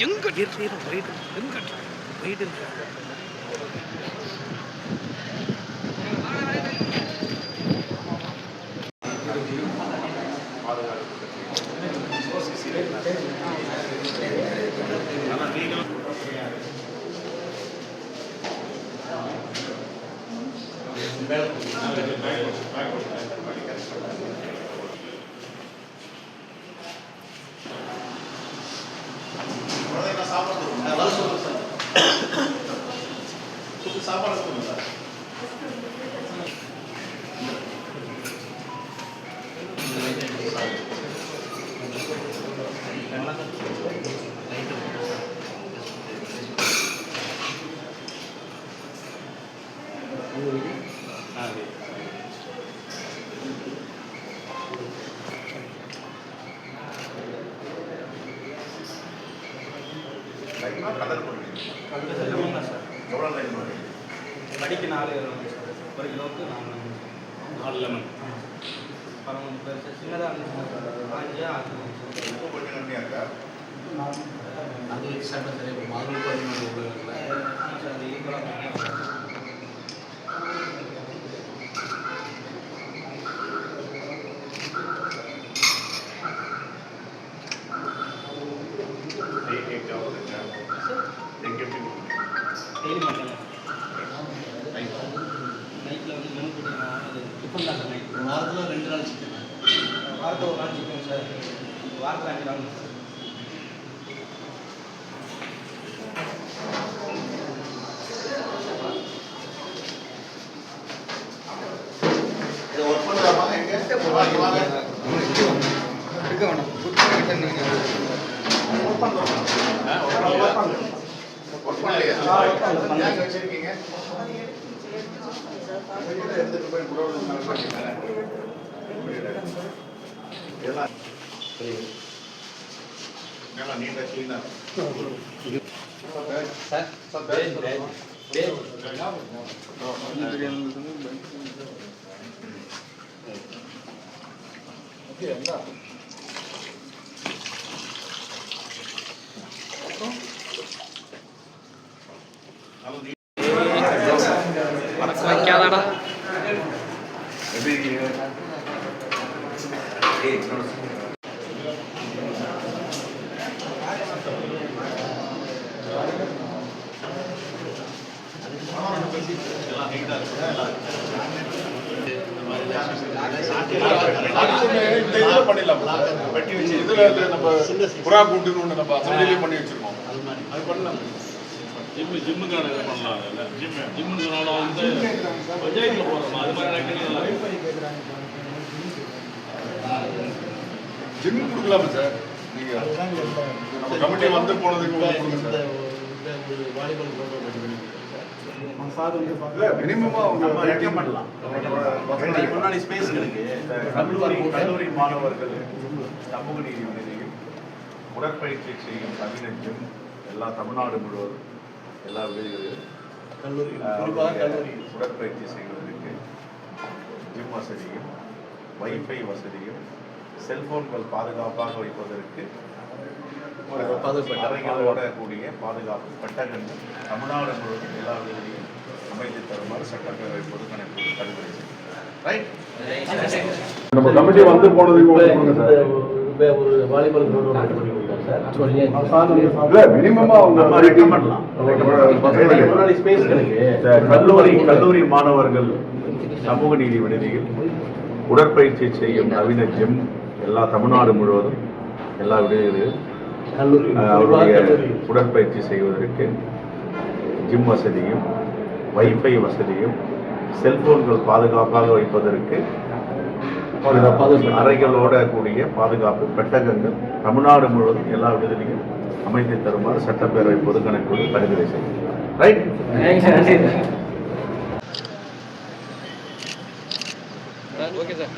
எங்க எங்க வெயிட் சாப்பாடு சொல்லுங்க கடிக்கு 4 ஒரு கிலோவுக்கு 4 லெமன் அப்புறம் சின்னதாக இருந்துச்சு கொஞ்சம் கம்மியாக அது சாப்பிட சரி மாதுளை சார் அது ஈக்குவலாக டெய்லி மாட்டேன் நைட்டில் வந்து மெனு போட்டிங்கன்னா அது டிஃபன் தான் சார் நைட் வாரத்தில் 2 நாள் சிக்கன் வாரத்தில் ஒரு நாள் சிக்கன் சார் வாரத்தில் 5 நாள் சார் இதை ஒர்க் பண்ணுறாமா எங்கே இருக்க வேணாம் ஒர்க் பண்ணலையா வச்சிருக்கீங்க எடுத்துட்டு போய் எல்லாம் நீட்டாக க்ளீனாக வணக்கம் வைக்காதாடா எப்படி இருக்கீங்க வெட்டி வச்சு இதுல நம்ம புறா கூட்டுன்னு ஒன்று நம்ம அசம்பிளிலே பண்ணி வச்சிருக்கோம் அது பண்ணலாம் ஜிம்முக்கான இது பண்ணலாம் இல்லை ஜிம்முன்னு சொன்னாலும் வந்து பஞ்சாயத்தில் போகிறோம் அது மாதிரி ஜிம் கொடுக்கலாமா சார் நீங்க நம்ம கமிட்டி வந்து போனதுக்கு கொடுங்க சார் மினிமமா பண்ணலாம் முன்னாடி ஸ்பேஸ் இருக்கு கல்லூரி மாணவர்கள் சமூக நீதி விடுதியில் உடற்பயிற்சி செய்யும் நவீன எல்லா தமிழ்நாடு முழுவதும் எல்லா விடுதிகளிலும் கல்லூரி உடற்பயிற்சி செய்வதற்கு ஜிம் வசதியும் வைஃபை வசதியும் செல்போன்கள் பாதுகாப்பாக வைப்பதற்கு அறைகளோட கூடிய பாதுகாப்பு பெட்டகங்கள் தமிழ்நாடு முழுவதும் எல்லா விடுதியும் அமைத்து தருமாறு சட்டப்பேரவை பொதுக்கணிப்பு கருதுரை ரைட் நம்ம கமிட்டி வந்து போனதுக்கு ஒரு வாலிபால் மினிமமா கல்லூரி மாணவர்கள் சமூக நீதி விடுதியில் உடற்பயிற்சி செய்யும் நவீன ஜிம் எல்லா தமிழ்நாடு முழுவதும் எல்லா விடுதிகளிலும் அவருடைய உடற்பயிற்சி செய்வதற்கு ஜிம் வசதியும் வைஃபை வசதியும் செல்போன்கள் பாதுகாப்பாக வைப்பதற்கு அறைகளோட கூடிய பாதுகாப்பு பெட்டகங்கள் தமிழ்நாடு முழுவதும் எல்லா விடுதலையும் அமைத்து தருமாறு சட்டப்பேரவை பொதுக்கணக்குழு பரிந்துரை செய்யும் ரைட். Okay sir.